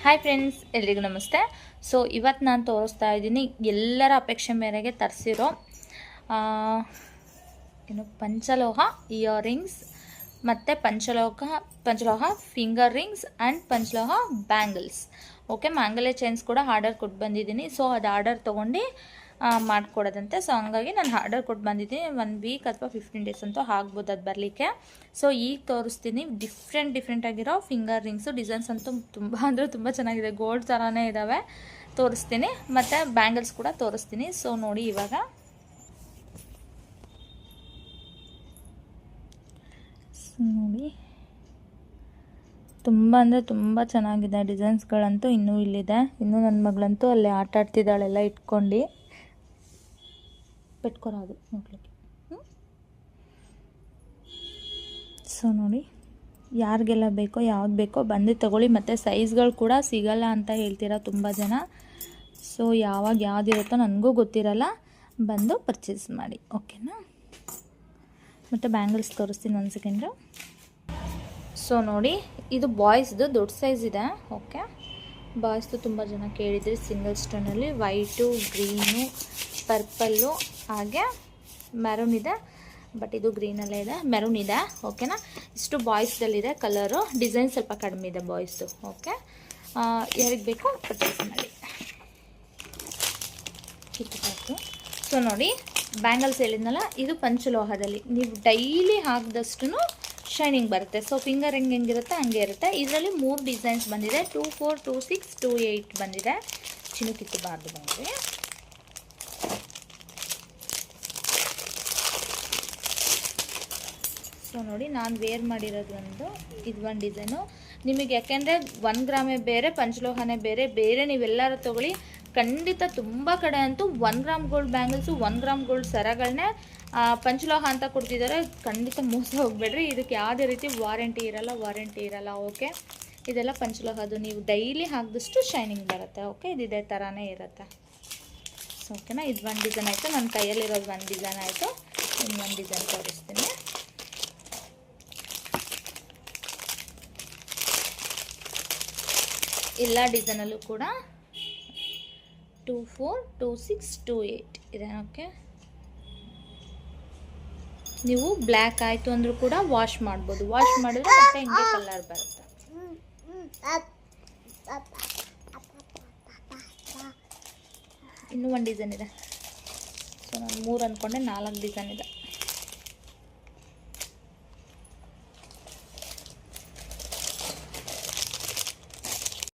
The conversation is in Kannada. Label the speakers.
Speaker 1: ಹಾಯ್ ಫ್ರೆಂಡ್ಸ್, ಎಲ್ರಿಗೂ ನಮಸ್ತೆ. ಸೊ ಇವತ್ತು ನಾನು ತೋರಿಸ್ತಾ ಇದ್ದೀನಿ ಎಲ್ಲರ ಅಪೇಕ್ಷೆ ಮೇರೆಗೆ ತರಿಸಿರೋ ಪಂಚಲೋಹ ಇಯರಿಂಗ್ಸ್ ಮತ್ತು ಪಂಚಲೋಹ ಫಿಂಗರ್ ರಿಂಗ್ಸ್ ಆ್ಯಂಡ್ ಪಂಚಲೋಹ ಬ್ಯಾಂಗಲ್ಸ್. ಓಕೆ, ಮ್ಯಾಂಗಲ್ಯ ಚೈನ್ಸ್ ಕೂಡ ಆರ್ಡರ್ ಕೊಟ್ಟು ಬಂದಿದ್ದೀನಿ. ಸೊ ಅದು ಆರ್ಡರ್ ತೊಗೊಂಡು ಮಾಡಿಕೊಡೋದಂತೆ. ಸೊ ಹಂಗಾಗಿ ನಾನು ಆರ್ಡರ್ ಕೊಟ್ಟು ಬಂದಿದ್ದೀನಿ. 1 ವೀಕ್ ಅಥವಾ 15 ಡೇಸ್ ಅಂತೂ ಆಗ್ಬೋದು ಅದು ಬರಲಿಕ್ಕೆ. ಸೊ ಈಗ ತೋರಿಸ್ತೀನಿ ಡಿಫ್ರೆಂಟ್ ಆಗಿರೋ ಫಿಂಗರ್ ರಿಂಗ್ಸು. ಡಿಸೈನ್ಸ್ ಅಂತೂ ತುಂಬ ಅಂದರೆ ತುಂಬ ಚೆನ್ನಾಗಿದೆ, ಗೋಲ್ಡ್ ಥರನೇ ಇದ್ದಾವೆ. ತೋರಿಸ್ತೀನಿ, ಮತ್ತು ಬ್ಯಾಂಗಲ್ಸ್ ಕೂಡ ತೋರಿಸ್ತೀನಿ. ಸೊ ನೋಡಿ, ಇವಾಗ ನೋಡಿ ತುಂಬ ಅಂದರೆ ತುಂಬ ಚೆನ್ನಾಗಿದೆ. ಡಿಸೈನ್ಸ್ಗಳಂತೂ ಇನ್ನೂ ಇಲ್ಲಿದೆ. ಇನ್ನೂ ನನ್ನ ಮಗಳಂತೂ ಅಲ್ಲಿ ಆಟ ಆಡ್ತಿದ್ದಾಳೆಲ್ಲ ಇಟ್ಕೊಂಡು. ಪೆಟ್ಕೊರೋದು ನೋಡ್ಲಿಕ್ಕೆ. ಸೊ ನೋಡಿ, ಯಾರಿಗೆಲ್ಲ ಬೇಕೋ ಯಾವ್ದು ಬೇಕೋ ಬಂದು ತಗೊಳ್ಳಿ. ಮತ್ತು ಸೈಜ್ಗಳು ಕೂಡ ಸಿಗಲ್ಲ ಅಂತ ಹೇಳ್ತೀರಾ ತುಂಬ ಜನ. ಸೊ ಯಾವಾಗ ಯಾವುದಿರುತ್ತೋ ನನಗೂ ಗೊತ್ತಿರಲ್ಲ, ಬಂದು ಪರ್ಚೇಸ್ ಮಾಡಿ. ಓಕೆನಾ? ಮತ್ತು ಬ್ಯಾಂಗಲ್ಸ್ ತೋರಿಸ್ತೀನಿ ಒಂದು ಸೆಕೆಂಡು. ಸೊ ನೋಡಿ, ಇದು ಬಾಯ್ಸ್ದು ದೊಡ್ಡ ಸೈಜ್ ಇದೆ. ಓಕೆ, ಬಾಯ್ಸ್ದು ತುಂಬ ಜನ ಕೇಳಿದ್ರಿ. ಸಿಂಗಲ್ ಸ್ಟೋನಲ್ಲಿ ವೈಟು, ಗ್ರೀನು, ಪರ್ಪಲ್ಲು, ಹಾಗೆ ಮೆರೂನ್ ಇದೆ. ಬಟ್ ಇದು ಗ್ರೀನಲ್ಲೇ ಇದೆ, ಮೆರೂನ್ ಇದೆ. ಓಕೆನಾ? ಇಷ್ಟು ಬಾಯ್ಸ್ದಲ್ಲಿದೆ ಕಲರು. ಡಿಸೈನ್ ಸ್ವಲ್ಪ ಕಡಿಮೆ ಇದೆ ಬಾಯ್ಸ್ದು. ಓಕೆ, ಯಾರಿಗೆ ಬೇಕೋ ಪರ್ಚೇಸ್ ಮಾಡಿ. ಕಿತ್ತು. ಸೊ ನೋಡಿ, ಬ್ಯಾಂಗಲ್ಸ್ ಹೇಳಿದ್ನಲ್ಲ, ಇದು ಪಂಚಲೋಹದಲ್ಲಿ ನೀವು ಡೈಲಿ ಹಾಕಿದಷ್ಟು ಶೈನಿಂಗ್ ಬರುತ್ತೆ. ಸೊ ಫಿಂಗರ್ ರಿಂಗ್ ಹೆಂಗಿರುತ್ತೆ ಹಂಗೆ ಇರುತ್ತೆ. ಇದರಲ್ಲಿ 3 ಡಿಸೈನ್ಸ್ ಬಂದಿದೆ. 2, 4, 2, 6, 2, 8 ಬಂದಿದೆ. ಚಿನ್ನು ಕಿತ್ತಬಾರ್ದು ಬಂದರೆ. ಸೊ ನೋಡಿ, ನಾನು ವೇರ್ ಮಾಡಿರೋದು ಇದು ಒಂದು ಡಿಸೈನು. ನಿಮಗೆ ಯಾಕೆಂದರೆ 1 ಗ್ರಾಮೇ ಬೇರೆ, ಪಂಚಲೋಹನೇ ಬೇರೆ ನೀವೆಲ್ಲರೂ ತೊಗೊಳ್ಳಿ. ಖಂಡಿತ ತುಂಬ ಕಡೆ ಅಂತೂ 1 gram gold bangles, 1 gram gold ಸರಗಳನ್ನೇ ಪಂಚಲೋಹ ಅಂತ ಕೊಡ್ತಿದ್ದಾರೆ. ಖಂಡಿತ ಮೋಸ ಹೋಗಬೇಡ್ರಿ. ಇದಕ್ಕೆ ಯಾವುದೇ ರೀತಿ ವಾರಂಟಿ ಇರಲ್ಲ. ಓಕೆ, ಇದೆಲ್ಲ ಪಂಚಲೋಹದ್ದು. ನೀವು ಡೈಲಿ ಹಾಕಿದಷ್ಟು ಶೈನಿಂಗ್ ಬರುತ್ತೆ. ಓಕೆ, ಇದು ಇದೇ ಥರನೇ ಇರುತ್ತೆ. ಸೊ ಓಕೆನಾ? ಇದು ಒಂದು ಡಿಸೈನ್ ಆಯಿತು. ನನ್ನ ಕೈಯಲ್ಲಿರೋದು ಒಂದು ಡಿಸೈನ್ ಆಯಿತು. ಇನ್ನೊಂದು ಡಿಸೈನ್ ತೋರಿಸ್ತೀನಿ. ಎಲ್ಲ ಡಿಸೈನಲ್ಲೂ ಕೂಡ 2, 4, 2, 6, 2, 8 ಇದೆ. ಓಕೆ, ನೀವು ಬ್ಲ್ಯಾಕ್ ಆಯಿತು ಅಂದರೂ ಕೂಡ ವಾಶ್ ಮಾಡ್ಬೋದು. ವಾಶ್ ಮಾಡಿದ್ರೆ ಮತ್ತೆ ಹಿಂಗೆ ಕಲರ್ ಬರುತ್ತೆ. ಇನ್ನೂ ಒಂದು ಡಿಸೈನ್ ಇದೆ. ಸೊ ನಾನು 3 ಅಂದ್ಕೊಂಡೆ, 4 ಡಿಸೈನ್ ಇದೆ.